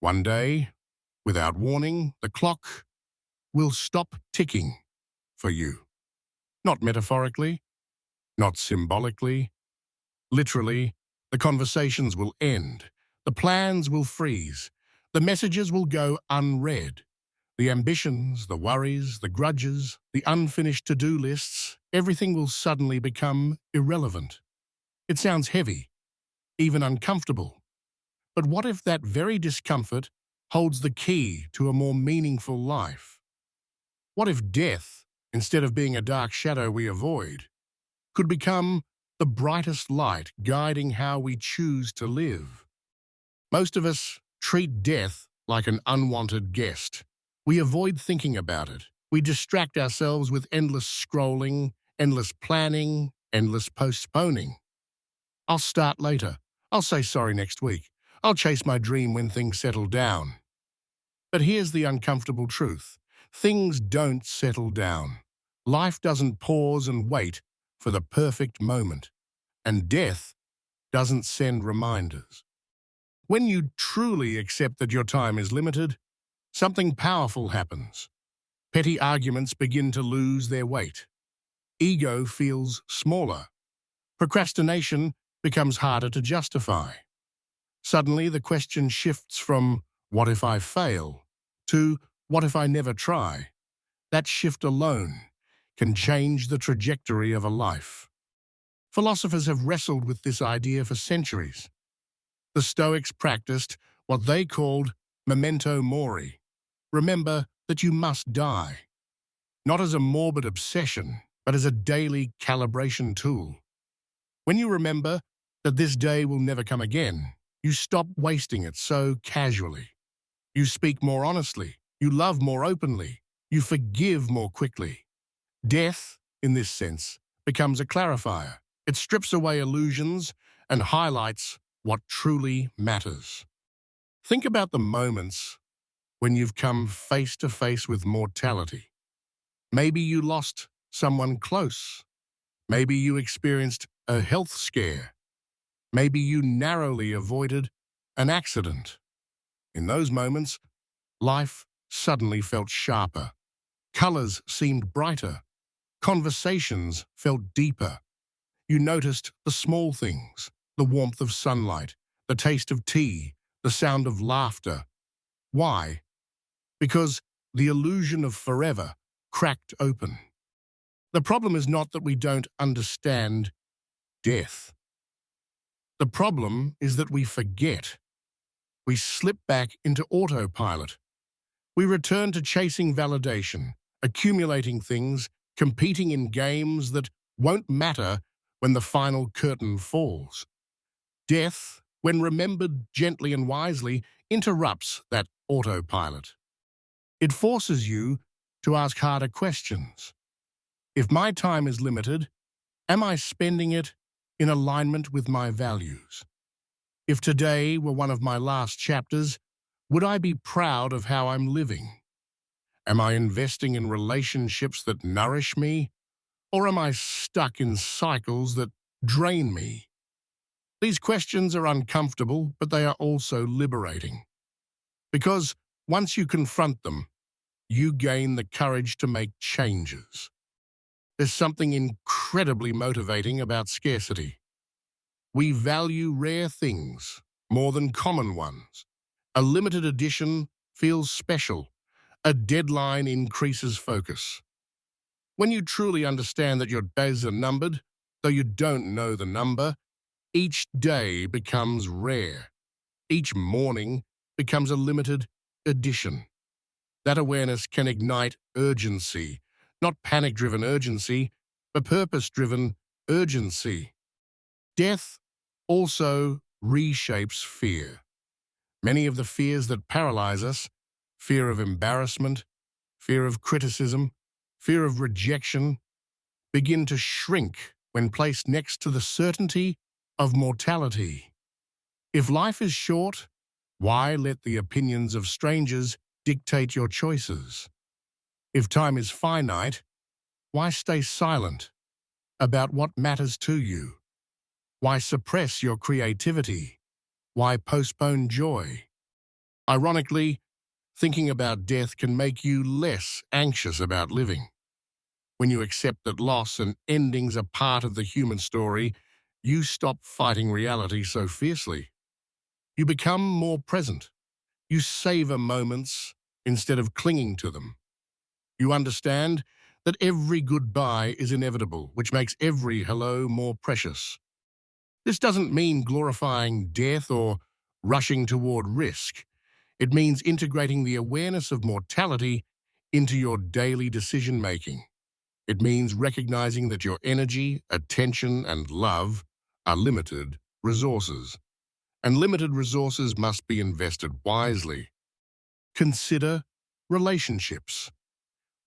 One day, without warning, the clock will stop ticking for you. Not metaphorically, not symbolically, literally, the conversations will end, the plans will freeze, the messages will go unread. The ambitions, the worries, the grudges, the unfinished to-do lists, everything will suddenly become irrelevant. It sounds heavy, even uncomfortable. But what if that very discomfort holds the key to a more meaningful life? What if death, instead of being a dark shadow we avoid, could become the brightest light guiding how we choose to live? Most of us treat death like an unwanted guest. We avoid thinking about it. We distract ourselves with endless scrolling, endless planning, endless postponing. I'll start later. I'll say sorry next week. I'll chase my dream when things settle down. But here's the uncomfortable truth. Things don't settle down. Life doesn't pause and wait for the perfect moment. And death doesn't send reminders. When you truly accept that your time is limited, something powerful happens. Petty arguments begin to lose their weight. Ego feels smaller. Procrastination becomes harder to justify. Suddenly, the question shifts from, what if I fail, to, what if I never try? That shift alone can change the trajectory of a life. Philosophers have wrestled with this idea for centuries. The Stoics practiced what they called Memento Mori. Remember that you must die. Not as a morbid obsession, but as a daily calibration tool. When you remember that this day will never come again, you stop wasting it so casually. You speak more honestly. You love more openly. You forgive more quickly. Death, in this sense, becomes a clarifier. It strips away illusions and highlights what truly matters. Think about the moments when you've come face to face with mortality. Maybe you lost someone close. Maybe you experienced a health scare. Maybe you narrowly avoided an accident. In those moments, life suddenly felt sharper. Colors seemed brighter. Conversations felt deeper. You noticed the small things, the warmth of sunlight, the taste of tea, the sound of laughter. Why? Because the illusion of forever cracked open. The problem is not that we don't understand death. The problem is that we forget. We slip back into autopilot. We return to chasing validation, accumulating things, competing in games that won't matter when the final curtain falls. Death, when remembered gently and wisely, interrupts that autopilot. It forces you to ask harder questions. If my time is limited, am I spending it in alignment with my values? If today were one of my last chapters, would I be proud of how I'm living? Am I investing in relationships that nourish me, or am I stuck in cycles that drain me? These questions are uncomfortable, but they are also liberating. Because once you confront them, you gain the courage to make changes. There's something incredibly motivating about scarcity. We value rare things more than common ones. A limited edition feels special. A deadline increases focus. When you truly understand that your days are numbered, though you don't know the number, each day becomes rare. Each morning becomes a limited edition. That awareness can ignite urgency, not panic-driven urgency, but purpose-driven urgency. Death also reshapes fear. Many of the fears that paralyze us, fear of embarrassment, fear of criticism, fear of rejection, begin to shrink when placed next to the certainty of mortality. If life is short, why let the opinions of strangers dictate your choices? If time is finite, why stay silent about what matters to you? Why suppress your creativity? Why postpone joy? Ironically, thinking about death can make you less anxious about living. When you accept that loss and endings are part of the human story, you stop fighting reality so fiercely. You become more present. You savor moments instead of clinging to them. You understand that every goodbye is inevitable, which makes every hello more precious. This doesn't mean glorifying death or rushing toward risk. It means integrating the awareness of mortality into your daily decision-making. It means recognizing that your energy, attention, and love are limited resources, and limited resources must be invested wisely. Consider relationships.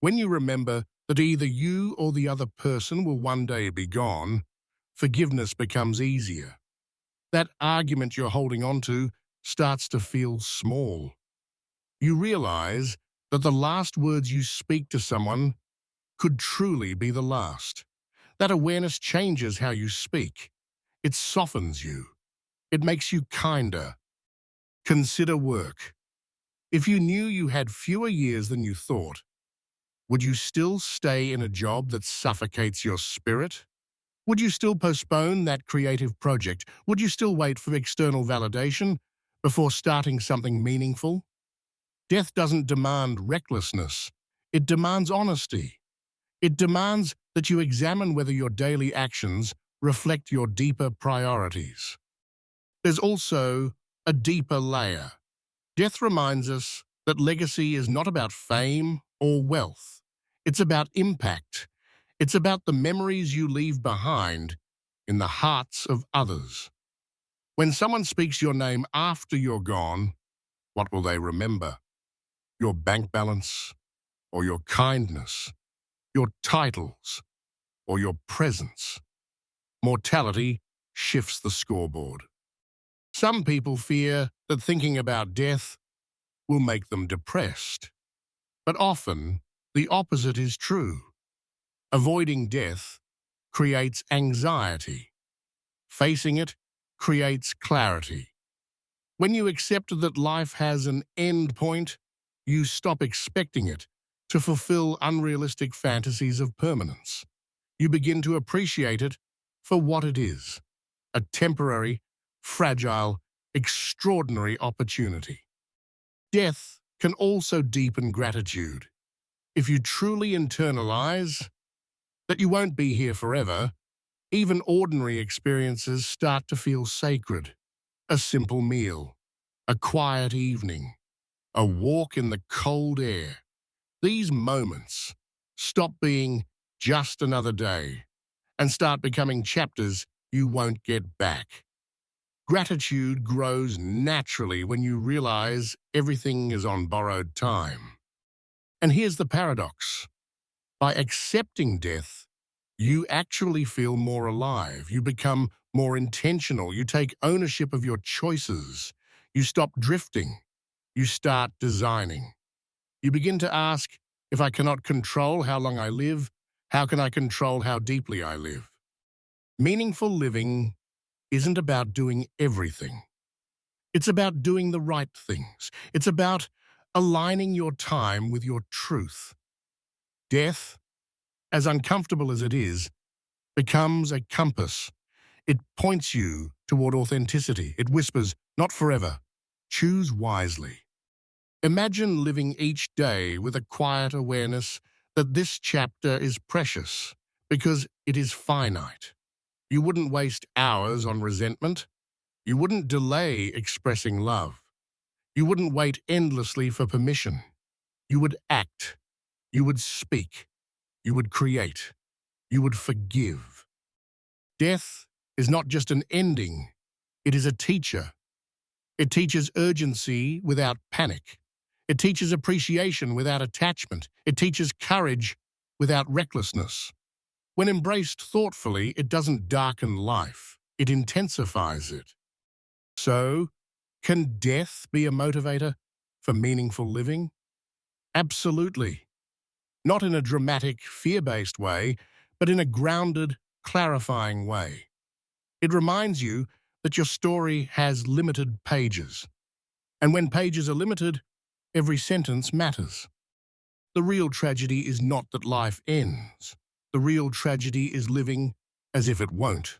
When you remember that either you or the other person will one day be gone, forgiveness becomes easier. That argument you're holding on to starts to feel small. You realize that the last words you speak to someone could truly be the last. That awareness changes how you speak. It softens you. It makes you kinder. Consider work. If you knew you had fewer years than you thought, would you still stay in a job that suffocates your spirit? Would you still postpone that creative project? Would you still wait for external validation before starting something meaningful? Death doesn't demand recklessness. It demands honesty. It demands that you examine whether your daily actions reflect your deeper priorities. There's also a deeper layer. Death reminds us that legacy is not about fame or wealth. It's about impact. It's about the memories you leave behind in the hearts of others. When someone speaks your name after you're gone, what will they remember? Your bank balance, or your kindness, your titles, or your presence? Mortality shifts the scoreboard. Some people fear that thinking about death will make them depressed. But often, the opposite is true. Avoiding death creates anxiety. Facing it creates clarity. When you accept that life has an end point, you stop expecting it to fulfill unrealistic fantasies of permanence. You begin to appreciate it for what it is, a temporary, fragile, extraordinary opportunity. Death can also deepen gratitude. If you truly internalize that you won't be here forever, even ordinary experiences start to feel sacred. A simple meal, a quiet evening, a walk in the cold air. These moments stop being just another day and start becoming chapters you won't get back. Gratitude grows naturally when you realize everything is on borrowed time. And here's the paradox. By accepting death, you actually feel more alive. You become more intentional. You take ownership of your choices. You stop drifting. You start designing. You begin to ask, if I cannot control how long I live, how can I control how deeply I live? Meaningful living isn't about doing everything. It's about doing the right things. It's about aligning your time with your truth. Death, as uncomfortable as it is, becomes a compass. It points you toward authenticity. It whispers, not forever. Choose wisely. Imagine living each day with a quiet awareness that this chapter is precious because it is finite. You wouldn't waste hours on resentment. You wouldn't delay expressing love. You wouldn't wait endlessly for permission. You would act. You would speak. You would create. You would forgive. Death is not just an ending. It is a teacher. It teaches urgency without panic. It teaches appreciation without attachment. It teaches courage without recklessness. When embraced thoughtfully, it doesn't darken life. It intensifies it. So, can death be a motivator for meaningful living? Absolutely. Not in a dramatic, fear-based way, but in a grounded, clarifying way. It reminds you that your story has limited pages. And when pages are limited, every sentence matters. The real tragedy is not that life ends. The real tragedy is living as if it won't.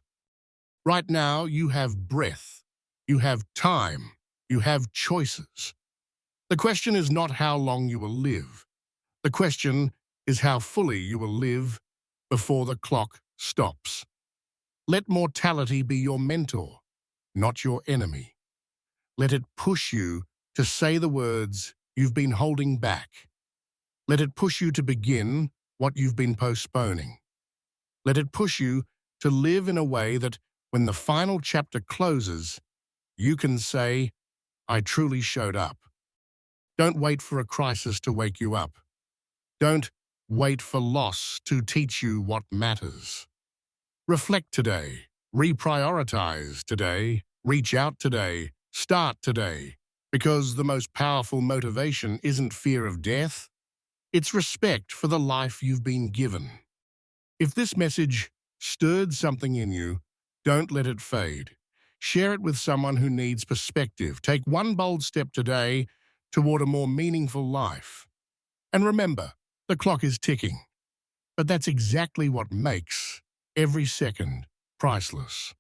Right now, you have breath, you have time, you have choices. The question is not how long you will live. The question is how fully you will live before the clock stops. Let mortality be your mentor, not your enemy. Let it push you to say the words you've been holding back. Let it push you to begin what you've been postponing. Let it push you to live in a way that when the final chapter closes, you can say, I truly showed up. Don't wait for a crisis to wake you up. Don't wait for loss to teach you what matters. Reflect today, reprioritize today, reach out today, start today, because the most powerful motivation isn't fear of death, it's respect for the life you've been given. If this message stirred something in you, don't let it fade. Share it with someone who needs perspective. Take one bold step today toward a more meaningful life. And remember, the clock is ticking. But that's exactly what makes every second priceless.